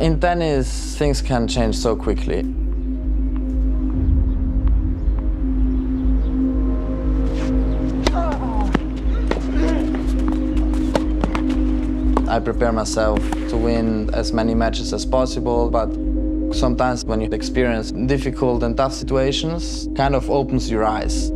In tennis, things can change so quickly. I prepare myself to win as many matches as possible, but sometimes when you experience difficult and tough situations, kind of opens your eyes.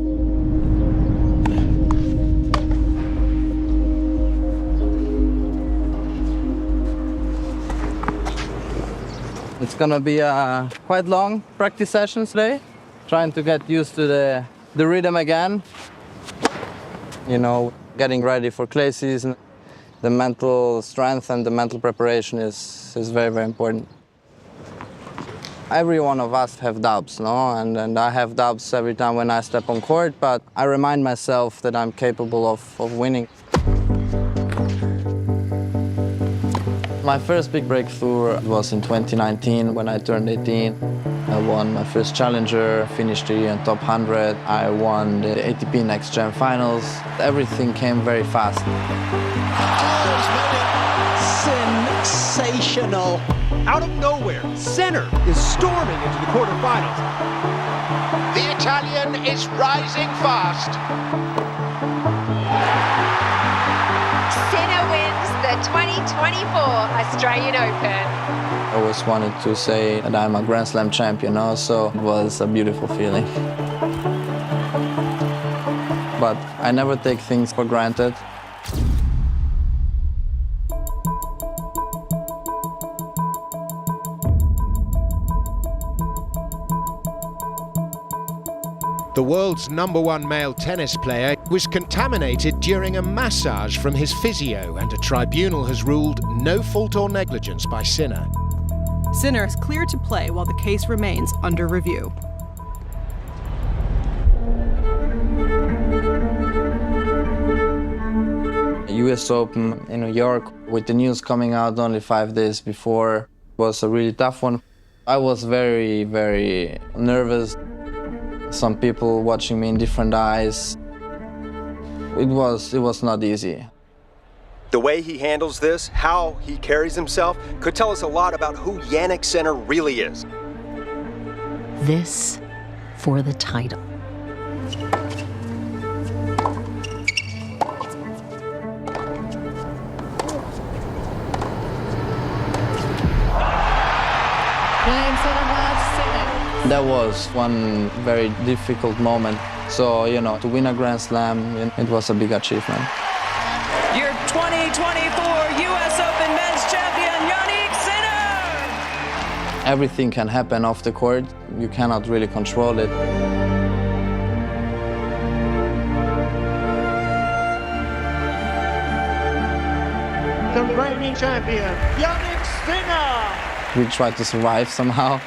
It's gonna be a quite long practice session today, trying to get used to the rhythm again. You know, getting ready for clay season. The mental strength and the mental preparation is very, very important. Every one of us have doubts, no? And I have doubts every time when I step on court, but I remind myself that I'm capable of winning. My first big breakthrough was in 2019 when I turned 18. I won my first challenger, finished the year in top 100. I won the ATP Next Gen finals. Everything came very fast. Sensational. Out of nowhere, Sinner is storming into the quarterfinals. The Italian is rising fast. Sinner wins the 2024 Australian Open. I always wanted to say that I'm a Grand Slam champion, so it was a beautiful feeling. But I never take things for granted. The world's #1 male tennis player was contaminated during a massage from his physio, and a tribunal has ruled no fault or negligence by Sinner. Sinner is cleared to play while the case remains under review. US Open in New York, with the news coming out only 5 days before, was a really tough one. I was very, very nervous. Some people watching me in different eyes. It was not easy. The way he handles this, how he carries himself, could tell us a lot about who Jannik Sinner really is. This for the title. That was one very difficult moment. So, you know, to win a Grand Slam, it was a big achievement. Your 2024 US Open Men's Champion, Jannik Sinner! Everything can happen off the court. You cannot really control it. The reigning champion, Jannik Sinner! We try to survive somehow.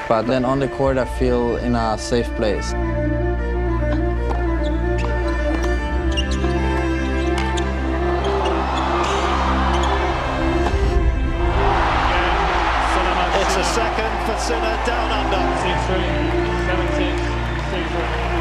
But then on the court, I feel in a safe place. It's a second for Sinner down under. 6-3, 7-6, 6-3.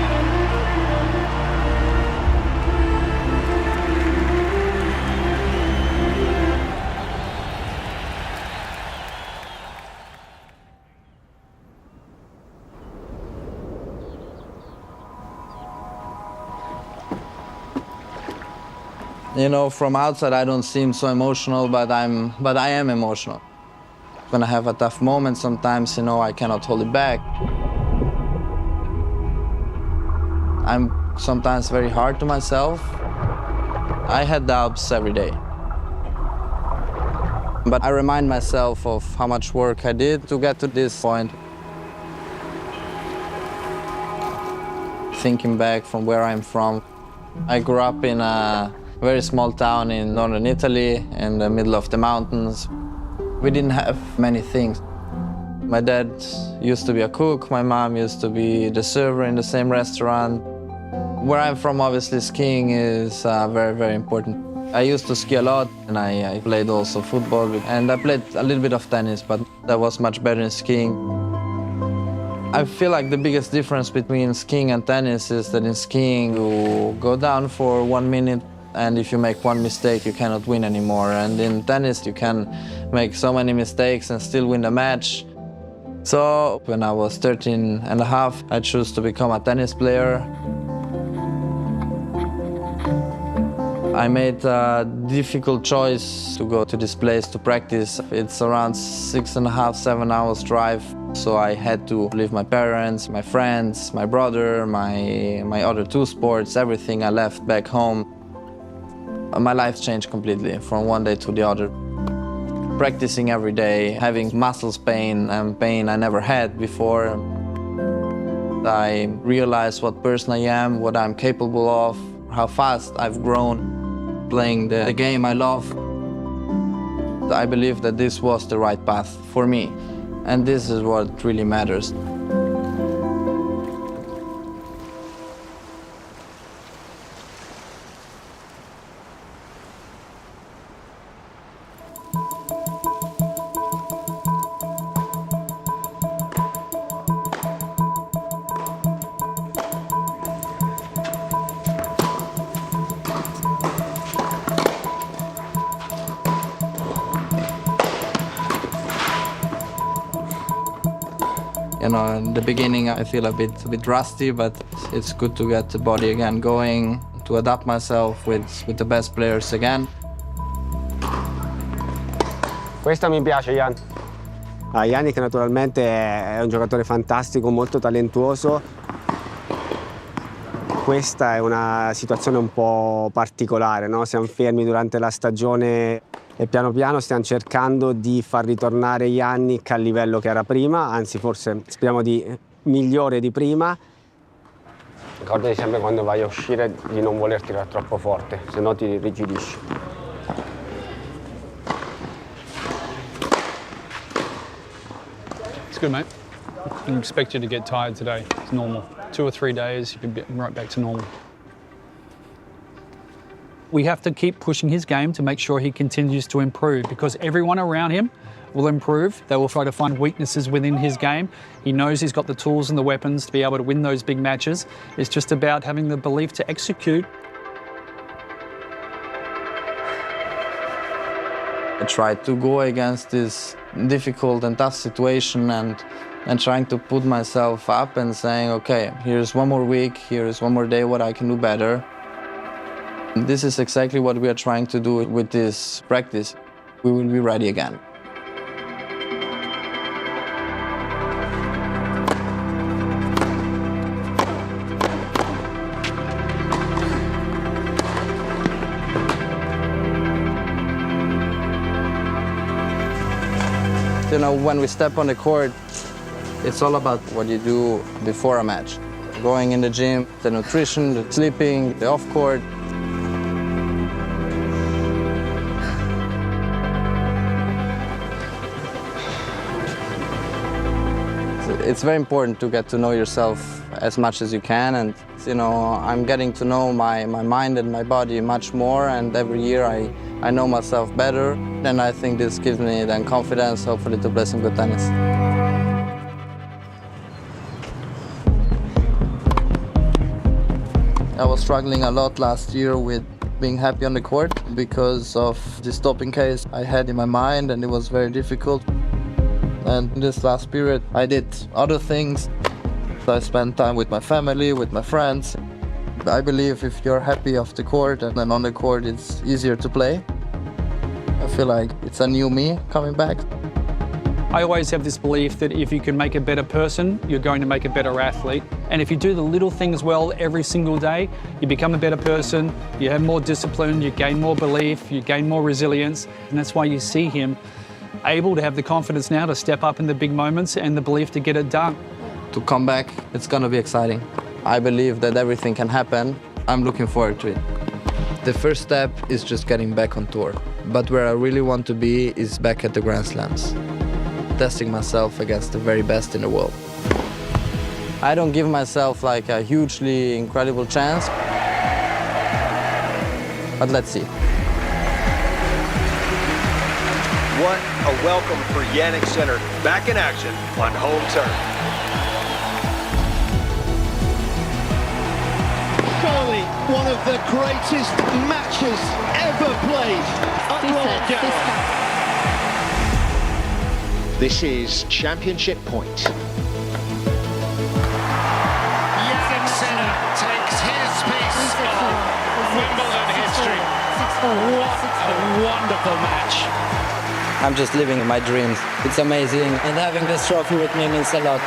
You know, from outside I don't seem so emotional, but I am emotional. When I have a tough moment, sometimes, you know, I cannot hold it back. I'm sometimes very hard to myself. I had doubts every day. But I remind myself of how much work I did to get to this point. Thinking back from where I'm from, I grew up in a very small town in northern Italy, in the middle of the mountains. We didn't have many things. My dad used to be a cook, my mom used to be the server in the same restaurant. Where I'm from, obviously, skiing is very, very important. I used to ski a lot, and I played also football, and I played a little bit of tennis, but that was much better in skiing. I feel like the biggest difference between skiing and tennis is that in skiing, you go down for 1 minute, And if you make one mistake, you cannot win anymore. And in tennis, you can make so many mistakes and still win the match. So when I was 13 and a half, I chose to become a tennis player. I made a difficult choice to go to this place to practice. It's around 6.5, 7 hours drive. So I had to leave my parents, my friends, my brother, my other two sports, everything I left back home. My life changed completely from one day to the other. Practicing every day, having muscles pain and pain I never had before. I realized what person I am, what I'm capable of, how fast I've grown playing the game I love. I believe that this was the right path for me, and this is what really matters. You know, in the beginning I feel a bit rusty, but it's good to get the body again going, to adapt myself with the best players again. Questa mi piace, Jan. Jannik naturalmente è un giocatore fantastico, molto talentuoso. Questa è una situazione un po' particolare, no? Siamo fermi durante la stagione e piano piano stiamo cercando di far ritornare Jannik al livello che era prima, anzi forse speriamo di migliore di prima. Ricordati sempre quando vai a uscire di non voler tirare troppo forte, se no ti irrigidisci. It's good, mate. I expect you to get tired today. It's normal. 2 or 3 days, you'll be right back to normal. We have to keep pushing his game to make sure he continues to improve, because everyone around him will improve. They will try to find weaknesses within his game. He knows he's got the tools and the weapons to be able to win those big matches. It's just about having the belief to execute. I tried to go against this difficult and tough situation and trying to put myself up and saying, okay, here's one more week, here's one more day what I can do better. This is exactly what we are trying to do with this practice. We will be ready again. You know, when we step on the court, it's all about what you do before a match. Going in the gym, the nutrition, the sleeping, the off-court. It's very important to get to know yourself as much as you can, and you know, I'm getting to know my mind and my body much more, and every year I know myself better, and I think this gives me then confidence, hopefully, to play some good tennis. I was struggling a lot last year with being happy on the court because of this doping case I had in my mind, and it was very difficult. And in this last period, I did other things. I spent time with my family, with my friends. I believe if you're happy off the court and then on the court, it's easier to play. I feel like it's a new me coming back. I always have this belief that if you can make a better person, you're going to make a better athlete. And if you do the little things well every single day, you become a better person, you have more discipline, you gain more belief, you gain more resilience. And that's why you see him able to have the confidence now to step up in the big moments and the belief to get it done. To come back, it's going to be exciting. I believe that everything can happen. I'm looking forward to it. The first step is just getting back on tour. But where I really want to be is back at the Grand Slams, testing myself against the very best in the world. I don't give myself like a hugely incredible chance, but let's see. What a welcome for Jannik Sinner, back in action on home turf. Foley One of the greatest matches ever played at Roland Garros. This is championship point. Jannik Sinner takes his piece of Wimbledon history. What a wonderful match. I'm just living my dreams. It's amazing, and having this trophy with me means a lot.